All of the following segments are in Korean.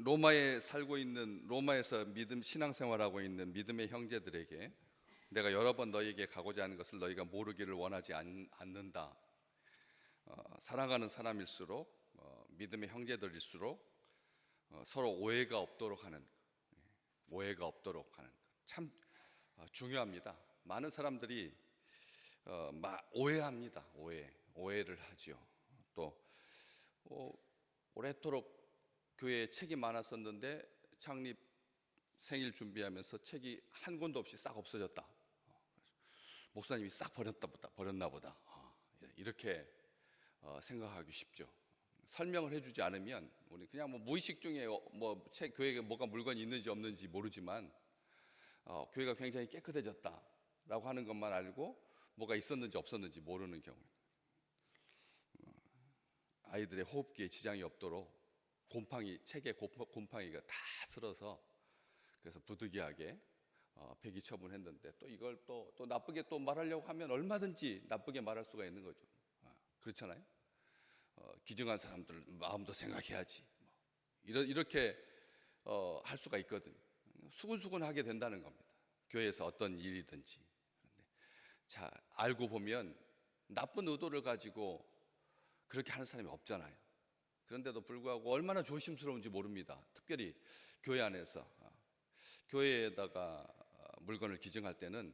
로마에 살고 있는, 로마에서 신앙생활하고 있는 믿음의 형제들에게 내가 여러 번 너희에게 가고자 하는 것을 너희가 모르기를 원하지 않는다. 사랑하는 사람일수록 믿음의 형제들일수록 서로 오해가 없도록 하는 참 중요합니다. 많은 사람들이 오해합니다. 오해를 하죠. 또 오래도록 교회에 책이 많았었는데 창립 생일 준비하면서 책이 한 권도 없이 싹 없어졌다. 목사님이 싹 버렸나 보다. 이렇게 생각하기 쉽죠. 설명을 해주지 않으면 우리 그냥 무의식 중에 교회에 뭐가 물건이 있는지 없는지 모르지만 교회가 굉장히 깨끗해졌다라고 하는 것만 알고 뭐가 있었는지 없었는지 모르는 경우, 아이들의 호흡기에 지장이 없도록 책에 곰팡이가 다 쓸어서 그래서 부득이하게 폐기 처분했는데, 또 이걸 또 나쁘게 또 말하려고 하면 얼마든지 나쁘게 말할 수가 있는 거죠. 그렇잖아요. 기증한 사람들 마음도 생각해야지. 이렇게 할 수가 있거든요. 수근수근하게 된다는 겁니다. 교회에서 어떤 일이든지. 그런데 알고 보면 나쁜 의도를 가지고 그렇게 하는 사람이 없잖아요. 그런데도 불구하고 얼마나 조심스러운지 모릅니다. 특별히 교회 안에서 교회에다가 물건을 기증할 때는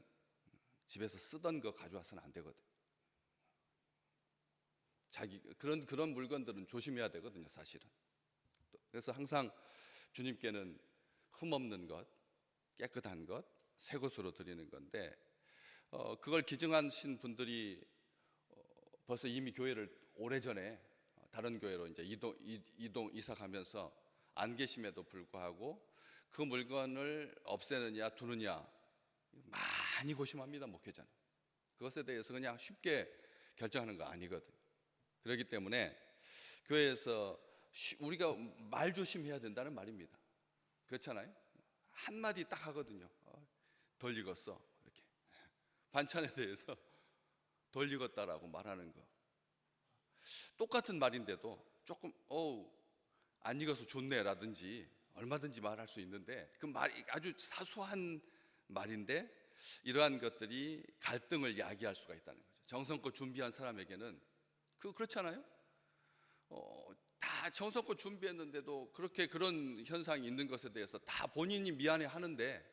집에서 쓰던 거 가져와서는 안 되거든. 그런 물건들은 조심해야 되거든요, 사실은. 그래서 항상 주님께는 흠없는 것, 깨끗한 것, 새 것으로 드리는 건데, 그걸 기증하신 분들이 벌써 이미 교회를 오래전에 다른 교회로 이제 이사 가면서 안 계심에도 불구하고 그 물건을 없애느냐 두느냐 많이 고심합니다, 목회자는. 그것에 대해서 그냥 쉽게 결정하는 거 아니거든요. 그렇기 때문에 교회에서 우리가 말 조심해야 된다는 말입니다. 그렇잖아요. 한마디 딱 하거든요. 덜 익었어, 이렇게. 반찬에 대해서 덜 익었다라고 말하는 거. 똑같은 말인데도 조금 안 익어서 좋네 라든지 얼마든지 말할 수 있는데, 그 말이 아주 사소한 말인데 이러한 것들이 갈등을 야기할 수가 있다는 거죠. 정성껏 준비한 사람에게는 그렇잖아요. 다 정성껏 준비했는데도 그런 현상이 있는 것에 대해서 다 본인이 미안해 하는데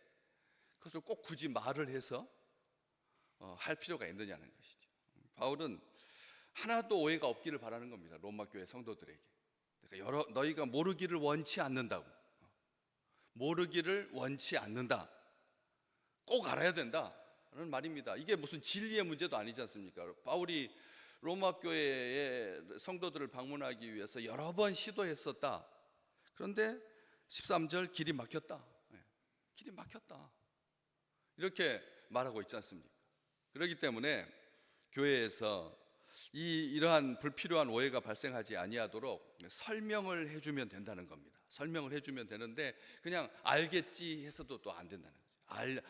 그것을 꼭 굳이 말을 해서 할 필요가 있느냐는 것이죠. 바울은 하나도 오해가 없기를 바라는 겁니다. 로마 교회 성도들에게. 그러니까 너희가 모르기를 원치 않는다고. 모르기를 원치 않는다. 꼭 알아야 된다는 말입니다. 이게 무슨 진리의 문제도 아니지 않습니까? 바울이 로마 교회의 성도들을 방문하기 위해서 여러 번 시도했었다. 그런데 13절 길이 막혔다. 길이 막혔다. 이렇게 말하고 있지 않습니까? 그렇기 때문에 교회에서 이러한 불필요한 오해가 발생하지 아니하도록 설명을 해주면 된다는 겁니다. 설명을 해주면 되는데 그냥 알겠지 해서도 또 안 된다는 거죠.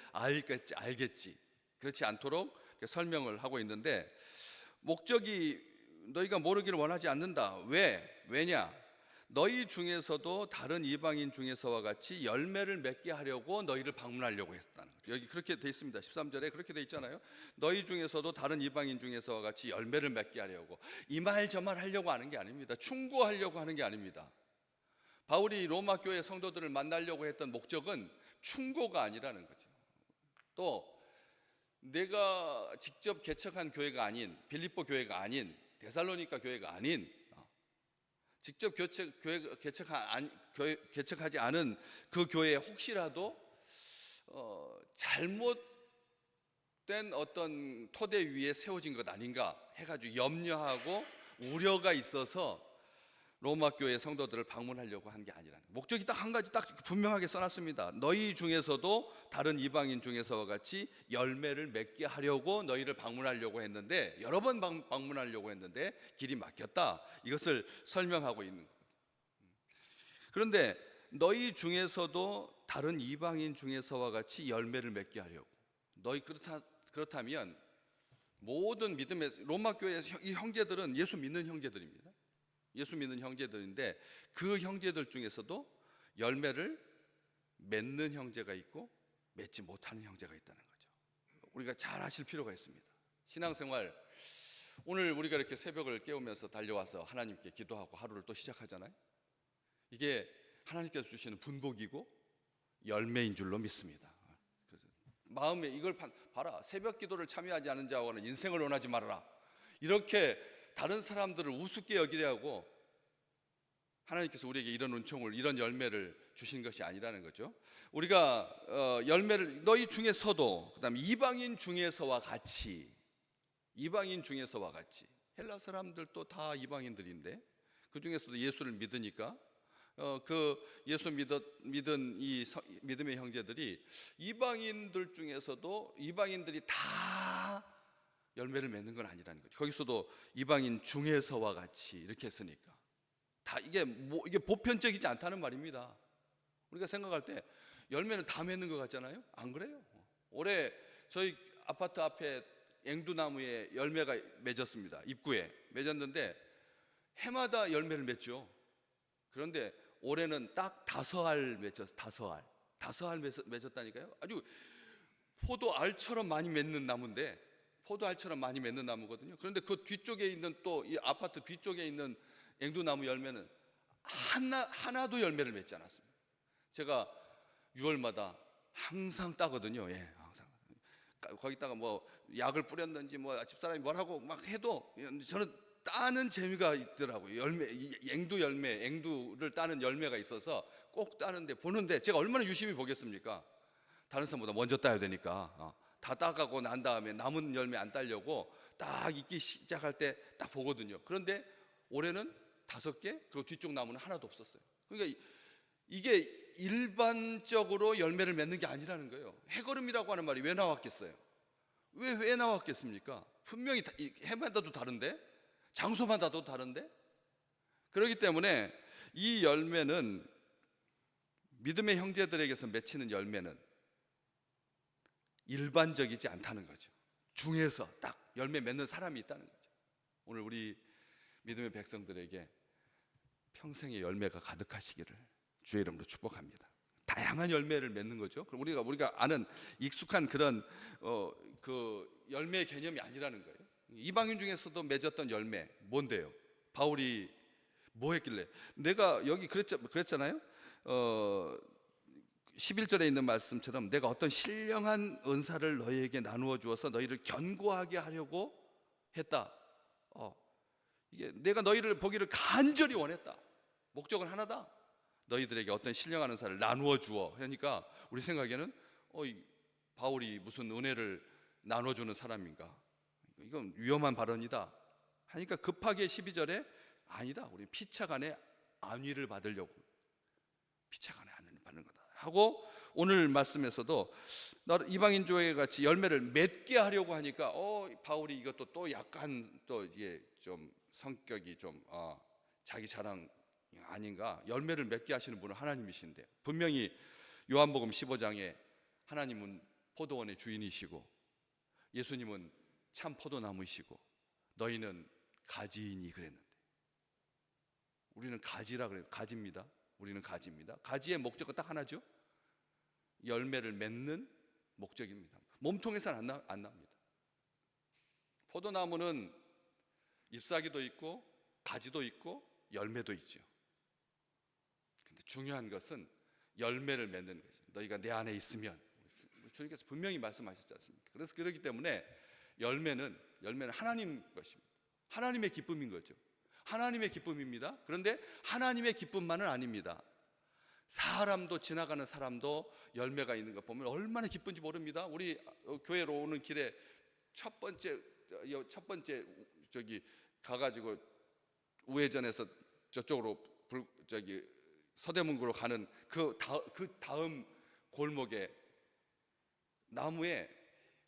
알겠지 그렇지 않도록 설명을 하고 있는데, 목적이 너희가 모르기를 원하지 않는다. 왜냐? 너희 중에서도 다른 이방인 중에서와 같이 열매를 맺게 하려고 너희를 방문하려고 했다는 거죠. 여기 그렇게 돼 있습니다. 13절에 그렇게 돼 있잖아요. 너희 중에서도 다른 이방인 중에서와 같이 열매를 맺게 하려고. 이 말 저 말 하려고 하는 게 아닙니다. 충고하려고 하는 게 아닙니다. 바울이 로마 교회 성도들을 만나려고 했던 목적은 충고가 아니라는 거죠. 또 내가 직접 개척한 교회가 아닌, 빌립보 교회가 아닌, 데살로니가 교회가 아닌, 직접 개척하지 않은 그 교회에 혹시라도 잘못된 어떤 토대 위에 세워진 것 아닌가 해가지고 염려하고 우려가 있어서 로마 교회 성도들을 방문하려고 한 게 아니라는, 목적이 딱 한 가지 딱 분명하게 써놨습니다. 너희 중에서도 다른 이방인 중에서와 같이 열매를 맺게 하려고 너희를 방문하려고 했는데, 여러 번 방문하려고 했는데 길이 막혔다. 이것을 설명하고 있는 겁니다. 그런데 너희 중에서도 다른 이방인 중에서와 같이 열매를 맺게 하려고. 너희 그렇다면 모든 믿음의 로마 교회 이 형제들은 예수 믿는 형제들입니다. 예수 믿는 형제들인데 그 형제들 중에서도 열매를 맺는 형제가 있고 맺지 못하는 형제가 있다는 거죠. 우리가 잘 아실 필요가 있습니다. 신앙생활, 오늘 우리가 이렇게 새벽을 깨우면서 달려와서 하나님께 기도하고 하루를 또 시작하잖아요. 이게 하나님께서 주시는 분복이고 열매인 줄로 믿습니다. 그래서 마음에 이걸 봐라, 새벽 기도를 참여하지 않은 자와는 인생을 원하지 말아라, 이렇게 다른 사람들을 우습게 여기려고 하나님께서 우리에게 이런 은총을, 이런 열매를 주신 것이 아니라는 거죠. 우리가 열매를 너희 중에서도, 그다음에 이방인 중에서와 같이, 이방인 중에서와 같이, 헬라 사람들도 다 이방인들인데 그 중에서도 예수를 믿으니까 그 예수 믿은 이 믿음의 형제들이 이방인들 중에서도 이방인들이 다 열매를 맺는 건 아니라는 거죠. 거기서도 이방인 중에서와 같이 이렇게 했으니까 다 이게 보편적이지 않다는 말입니다. 우리가 생각할 때 열매는 다 맺는 것 같잖아요. 안 그래요. 올해 저희 아파트 앞에 앵두나무에 열매가 맺었습니다. 입구에 맺었는데 해마다 열매를 맺죠. 그런데 올해는 딱 5알 맺었어요. 5알 맺었다니까요. 아주 포도알처럼 많이 맺는 나무인데, 포도알처럼 많이 맺는 나무거든요. 그런데 그 뒤쪽에 있는, 또 이 아파트 뒤쪽에 있는 앵두나무 열매는 하나도 열매를 맺지 않았습니다. 제가 6월마다 항상 따거든요. 예, 항상. 거기다가 뭐 약을 뿌렸는지 뭐 집사람이 뭐라고 막 해도 저는 따는 재미가 있더라고요. 열매, 앵두 열매, 앵두를 따는 열매가 있어서 꼭 따는데, 보는데 제가 얼마나 유심히 보겠습니까? 다른 사람보다 먼저 따야 되니까. 다 따가고 난 다음에 남은 열매 안 따려고 딱 익기 시작할 때 딱 보거든요. 그런데 올해는 5개, 그리고 뒤쪽 나무는 하나도 없었어요. 그러니까 이게 일반적으로 열매를 맺는 게 아니라는 거예요. 해걸음이라고 하는 말이 왜 나왔겠어요? 왜 나왔겠습니까? 분명히 해마다도 다른데, 장소마다도 다른데. 그렇기 때문에 이 열매는, 믿음의 형제들에게서 맺히는 열매는 일반적이지 않다는 거죠. 중에서 딱 열매 맺는 사람이 있다는 거죠. 오늘 우리 믿음의 백성들에게 평생의 열매가 가득하시기를 주의 이름으로 축복합니다. 다양한 열매를 맺는 거죠. 우리가 아는 익숙한 그런 그 열매의 개념이 아니라는 거예요. 이방인 중에서도 맺었던 열매 뭔데요? 바울이 뭐 했길래? 내가 여기 그랬잖아요. 11절에 있는 말씀처럼 내가 어떤 신령한 은사를 너희에게 나누어 주어서 너희를 견고하게 하려고 했다. 이게 내가 너희를 보기를 간절히 원했다. 목적은 하나다. 너희들에게 어떤 신령한 은사를 나누어 주어. 그러니까 우리 생각에는 바울이 무슨 은혜를 나눠주는 사람인가? 이건 위험한 발언이다 하니까 급하게 12절에 아니다, 우리 피차간의 안위를 받으려고, 피차간의 안위를 받는 거다 하고, 오늘 말씀에서도 이방인 조에 같이 열매를 맺게 하려고 하니까 바울이 이것도 또 약간 또 이게 좀 성격이 좀 자기 자랑 아닌가. 열매를 맺게 하시는 분은 하나님이신데, 분명히 요한복음 15장에 하나님은 포도원의 주인이시고 예수님은 참 포도나무이시고 너희는 가지이니 그랬는데, 우리는 가지라 그래요. 가지입니다. 우리는 가지입니다. 가지의 목적은 딱 하나죠. 열매를 맺는 목적입니다. 몸통에서는 안 납니다. 포도나무는 잎사귀도 있고 가지도 있고 열매도 있죠. 근데 중요한 것은 열매를 맺는 거죠. 너희가 내 안에 있으면, 주님께서 분명히 말씀하셨지 않습니까? 그래서 그렇기 때문에 열매는 하나님 것입니다. 하나님의 기쁨인 거죠. 하나님의 기쁨입니다. 그런데 하나님의 기쁨만은 아닙니다. 사람도, 지나가는 사람도 열매가 있는 거 보면 얼마나 기쁜지 모릅니다. 우리 교회로 오는 길에 첫 번째 저기 가가지고 우회전해서 저쪽으로 서대문구로 가는 그 다음 골목에 나무에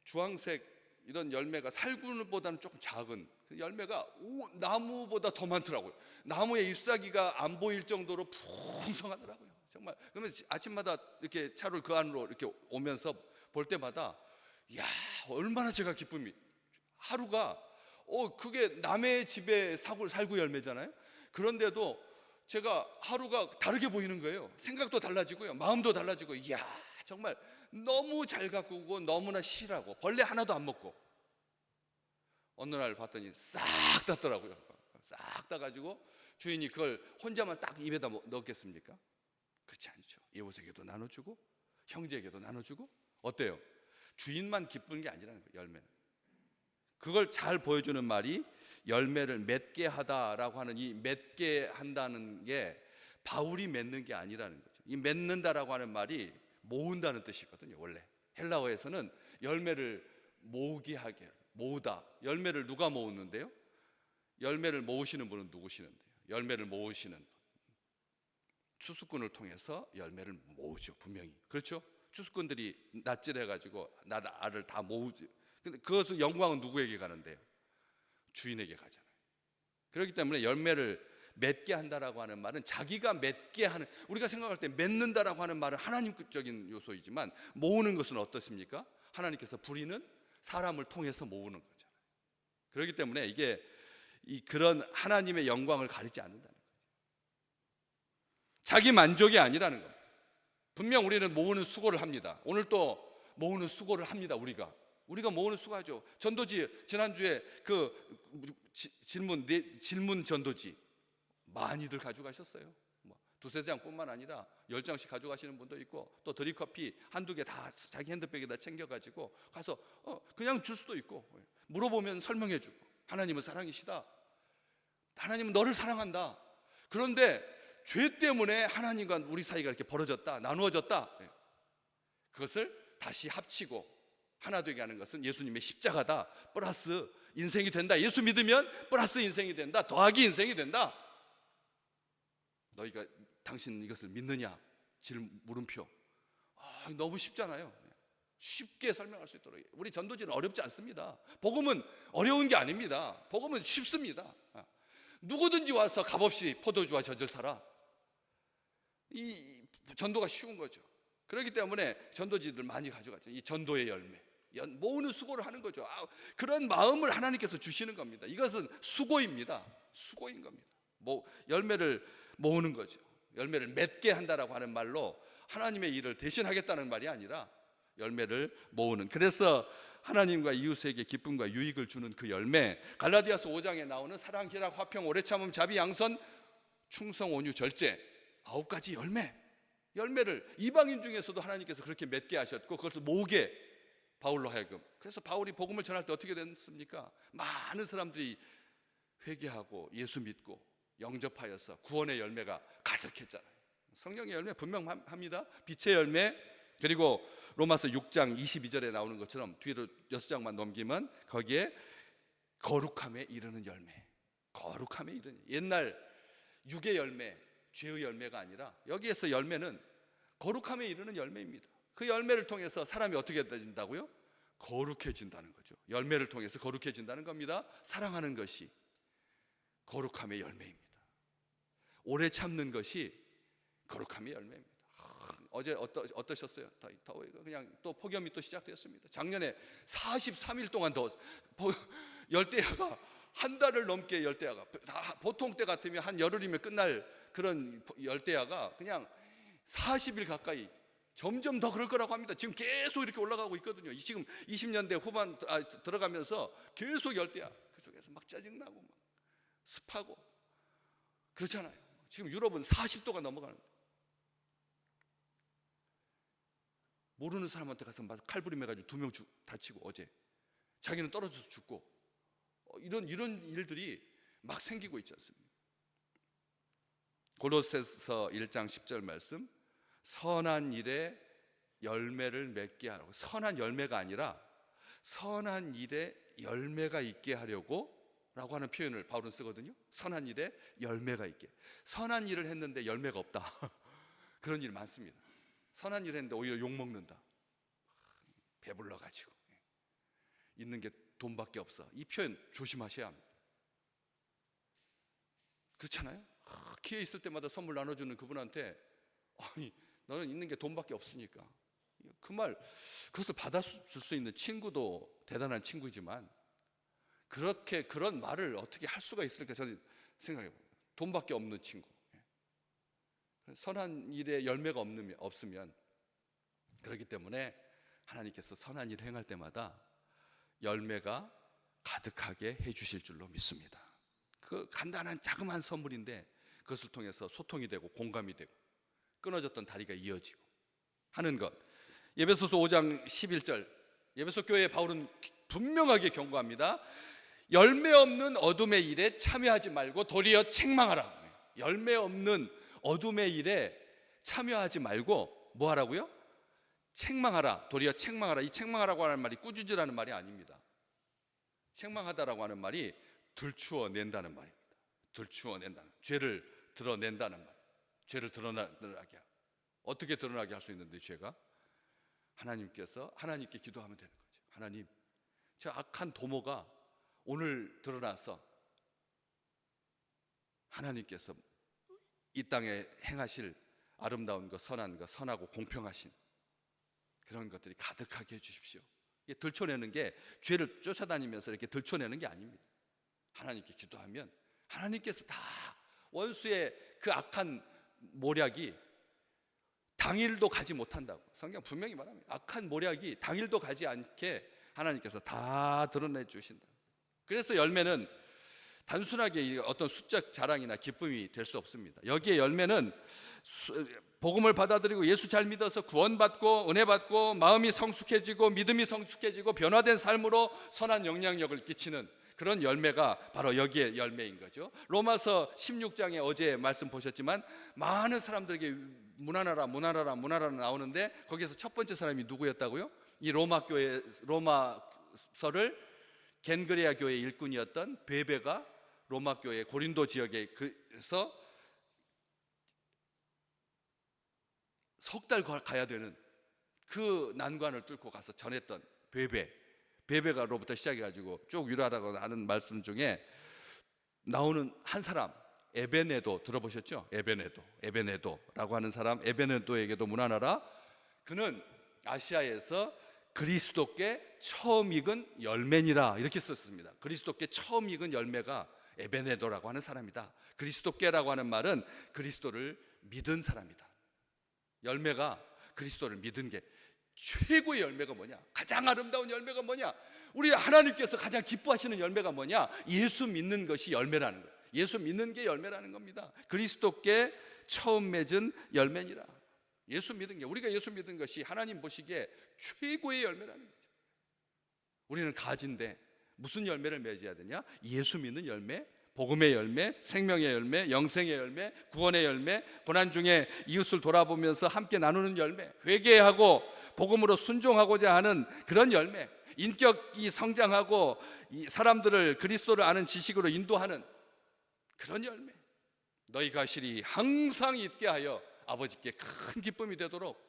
주황색 이런 열매가 살구보다는 조금 작은 열매가 나무보다 더 많더라고요. 나무에 잎사귀가 안 보일 정도로 풍성하더라고요. 정말. 그러면 아침마다 이렇게 차를 그 안으로 이렇게 오면서 볼 때마다, 야, 얼마나 제가 기쁨이, 하루가 그게 남의 집에 살구 열매잖아요. 그런데도 제가 하루가 다르게 보이는 거예요. 생각도 달라지고요, 마음도 달라지고, 이야 정말 너무 잘 가꾸고 너무나 실하고 벌레 하나도 안 먹고. 어느 날 봤더니 싹 땄더라고요. 싹 따가지고 주인이 그걸 혼자만 딱 입에다 넣겠습니까? 그렇지 않죠. 이웃에게도 나눠주고 형제에게도 나눠주고. 어때요? 주인만 기쁜 게 아니라는 거예요. 열매는. 그걸 잘 보여주는 말이 열매를 맺게 하다라고 하는, 이 맺게 한다는 게 바울이 맺는 게 아니라는 거죠. 이 맺는다라고 하는 말이 모은다는 뜻이거든요. 원래 헬라어에서는 열매를 모으게 하게, 모으다. 열매를 누가 모으는데요? 열매를 모으시는 분은 누구시는데요? 열매를 모으시는 추수꾼을 통해서 열매를 모으죠. 분명히 그렇죠. 추수꾼들이 낫질해가지고 알을 다 모으죠. 근데 그것은 영광은 누구에게 가는데요? 주인에게 가잖아요. 그렇기 때문에 열매를 맺게 한다라고 하는 말은 자기가 맺게 하는, 우리가 생각할 때 맺는다라고 하는 말은 하나님적인 요소이지만 모으는 것은 어떻습니까? 하나님께서 부리는 사람을 통해서 모으는 거잖아요. 그렇기 때문에 이게 그런 하나님의 영광을 가리지 않는다는 거죠. 자기 만족이 아니라는 겁니다. 분명 우리는 모으는 수고를 합니다. 오늘 또 모으는 수고를 합니다. 우리가 모으는 수고하죠. 전도지 지난주에 그 질문 전도지 많이들 가져가셨어요. 뭐 두세 장뿐만 아니라 10장씩 가져가시는 분도 있고, 또 드립커피 한두 개 다 자기 핸드백에다 챙겨가지고 가서 그냥 줄 수도 있고, 물어보면 설명해주고. 하나님은 사랑이시다. 하나님은 너를 사랑한다. 그런데 죄 때문에 하나님과 우리 사이가 이렇게 벌어졌다, 나누어졌다. 그것을 다시 합치고 하나 되게 하는 것은 예수님의 십자가다. 플러스 인생이 된다. 예수 믿으면 플러스 인생이 된다. 더하기 인생이 된다. 너희가 당신 이것을 믿느냐? 물음표. 너무 쉽잖아요. 쉽게 설명할 수 있도록. 우리 전도지는 어렵지 않습니다. 복음은 어려운 게 아닙니다. 복음은 쉽습니다. 누구든지 와서 값없이 포도주와 젖을 사라. 이 전도가 쉬운 거죠. 그렇기 때문에 전도지들 많이 가져가죠. 이 전도의 열매, 모으는 수고를 하는 거죠. 그런 마음을 하나님께서 주시는 겁니다. 이것은 수고입니다. 수고인 겁니다. 열매를 모으는 거죠. 열매를 맺게 한다라고 하는 말로 하나님의 일을 대신하겠다는 말이 아니라 열매를 모으는. 그래서 하나님과 이웃에게 기쁨과 유익을 주는 그 열매, 갈라디아서 5장에 나오는 사랑, 희락, 화평, 오래 참음, 자비, 양선, 충성, 온유, 절제, 9가지 열매를 이방인 중에서도 하나님께서 그렇게 맺게 하셨고, 그것을 모으게 바울로 하여금. 그래서 바울이 복음을 전할 때 어떻게 됐습니까? 많은 사람들이 회개하고 예수 믿고 영접하여서 구원의 열매가 가득했잖아요. 성령의 열매 분명합니다. 빛의 열매. 그리고 로마서 6장 22절에 나오는 것처럼 뒤로 6장만 넘기면 거기에 거룩함에 이르는 열매. 거룩함에 이르는, 옛날 육의 열매, 죄의 열매가 아니라 여기에서 열매는 거룩함에 이르는 열매입니다. 그 열매를 통해서 사람이 어떻게 된다고요? 거룩해진다는 거죠. 열매를 통해서 거룩해진다는 겁니다. 사랑하는 것이 거룩함의 열매입니다. 오래 참는 것이 거룩함의 열매입니다. 어제 어떠셨어요? 그냥 또 폭염이 또 시작되었습니다. 작년에 43일 동안 더 열대야가 한 달을 넘게, 열대야가 보통 때 같으면 한 열흘이면 끝날 그런 열대야가 그냥 40일 가까이 점점 더 그럴 거라고 합니다. 지금 계속 이렇게 올라가고 있거든요. 지금 20년대 후반 들어가면서 계속 열대야. 그쪽에서 막 짜증나고 막 습하고 그렇잖아요. 지금 유럽은 40도가 넘어가는 거예요. 모르는 사람한테 가서 막 칼부림해가지고 2명 다치고, 어제 자기는 떨어져서 죽고, 이런 일들이 막 생기고 있지 않습니까? 골로새서 1장 10절 말씀, 선한 일에 열매를 맺게 하라고. 선한 열매가 아니라 선한 일에 열매가 있게 하려고 라고 하는 표현을 바울은 쓰거든요. 선한 일에 열매가 있게. 선한 일을 했는데 열매가 없다. 그런 일 많습니다. 선한 일을 했는데 오히려 욕먹는다. 배불러가지고 있는 게 돈밖에 없어. 이 표현 조심하셔야 합니다. 그렇잖아요. 기회 있을 때마다 선물 나눠주는 그분한테, 아니 너는 있는 게 돈밖에 없으니까, 그 말, 그것을 받아줄 수 있는 친구도 대단한 친구지만 그렇게 그런 말을 어떻게 할 수가 있을까 저는 생각해봐요. 돈밖에 없는 친구. 선한 일에 열매가 없으면, 그렇기 때문에 하나님께서 선한 일을 행할 때마다 열매가 가득하게 해주실 줄로 믿습니다. 그 간단한 자그마한 선물인데 그것을 통해서 소통이 되고 공감이 되고 끊어졌던 다리가 이어지고 하는 것. 에베소서 5장 11절, 에베소 교회의 바울은 분명하게 경고합니다. 열매 없는 어둠의 일에 참여하지 말고 도리어 책망하라. 열매 없는 어둠의 일에 참여하지 말고 뭐 하라고요? 책망하라. 도리어 책망하라. 이 책망하라고 하는 말이 꾸짖으라는 말이 아닙니다. 책망하다라고 하는 말이 들추어낸다는 말입니다. 들추어낸다는, 죄를 드러낸다는 말. 죄를 드러나게, 어떻게 드러나게 할 수 있는데, 죄가 하나님께 기도하면 되는 거죠. 하나님, 저 악한 도모가 오늘 드러나서 하나님께서 이 땅에 행하실 아름다운 것, 선한 것, 선하고 공평하신 그런 것들이 가득하게 해주십시오. 이게 들춰내는 게, 죄를 쫓아다니면서 이렇게 들춰내는 게 아닙니다. 하나님께 기도하면 하나님께서 다, 원수의 그 악한 모략이 당일도 가지 못한다고 성경 분명히 말합니다. 악한 모략이 당일도 가지 않게 하나님께서 다 드러내 주신다. 그래서 열매는 단순하게 어떤 숫자 자랑이나 기쁨이 될 수 없습니다. 여기에 열매는 복음을 받아들이고 예수 잘 믿어서 구원받고 은혜 받고 마음이 성숙해지고 믿음이 성숙해지고 변화된 삶으로 선한 영향력을 끼치는 그런 열매가 바로 여기에 열매인 거죠. 로마서 16장에 어제 말씀 보셨지만 많은 사람들에게 문안하라 나오는데 거기에서 첫 번째 사람이 누구였다고요? 이 로마서를 겐그레아 교회 일꾼이었던 베베가 로마 교회 고린도 지역에서 석 달 가야 되는 그 난관을 뚫고 가서 전했던 베베가로부터 시작해가지고 쭉 유라라고 하는 말씀 중에 나오는 한 사람, 에베네도 들어보셨죠? 에베네도라고 하는 사람, 에베네도에게도 문안하라. 그는 아시아에서 그리스도께 처음 익은 열매니라, 이렇게 썼습니다. 그리스도께 처음 익은 열매가 에베네도라고 하는 사람이다. 그리스도께라고 하는 말은 그리스도를 믿은 사람이다. 열매가 그리스도를 믿은 게, 최고의 열매가 뭐냐? 가장 아름다운 열매가 뭐냐? 우리 하나님께서 가장 기뻐하시는 열매가 뭐냐? 예수 믿는 것이 열매라는 거예요. 예수 믿는 게 열매라는 겁니다. 그리스도께 처음 맺은 열매니라. 예수 믿은 게, 우리가 예수 믿은 것이 하나님 보시기에 최고의 열매라는 거죠. 우리는 가지인데 무슨 열매를 맺어야 되냐? 예수 믿는 열매, 복음의 열매, 생명의 열매, 영생의 열매, 구원의 열매, 고난 중에 이웃을 돌아보면서 함께 나누는 열매, 회개하고 복음으로 순종하고자 하는 그런 열매, 인격이 성장하고 사람들을 그리스도를 아는 지식으로 인도하는 그런 열매. 너희 가실이 항상 있게 하여 아버지께 큰 기쁨이 되도록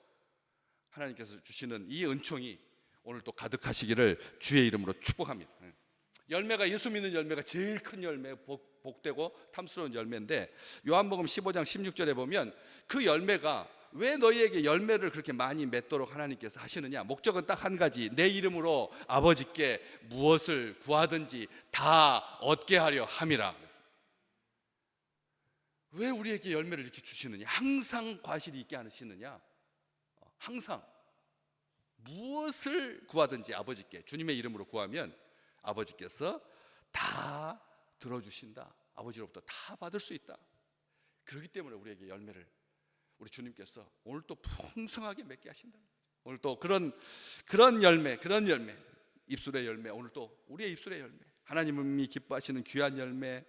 하나님께서 주시는 이 은총이 오늘 또 가득하시기를 주의 이름으로 축복합니다. 열매가, 예수 믿는 열매가 제일 큰 열매, 복되고 탐스러운 열매인데, 요한복음 15장 16절에 보면 그 열매가, 왜 너희에게 열매를 그렇게 많이 맺도록 하나님께서 하시느냐? 목적은 딱 한 가지, 내 이름으로 아버지께 무엇을 구하든지 다 얻게 하려 함이라. 왜 우리에게 열매를 이렇게 주시느냐? 항상 과실이 있게 하시느냐? 항상 무엇을 구하든지 아버지께 주님의 이름으로 구하면 아버지께서 다 들어주신다. 아버지로부터 다 받을 수 있다. 그렇기 때문에 우리에게 열매를 우리 주님께서 오늘 또 풍성하게 맺게 하신다. 오늘 또 그런 열매, 입술의 열매, 오늘 또 우리의 입술의 열매, 하나님이 기뻐하시는 귀한 열매,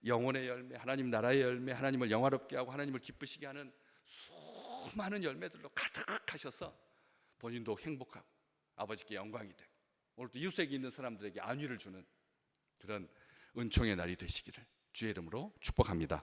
영혼의 열매, 하나님 나라의 열매, 하나님을 영화롭게 하고 하나님을 기쁘시게 하는 수많은 열매들로 가득하셔서 본인도 행복하고 아버지께 영광이 되고 오늘 또 이웃에게 있는 사람들에게 안위를 주는 그런 은총의 날이 되시기를 주의 이름으로 축복합니다.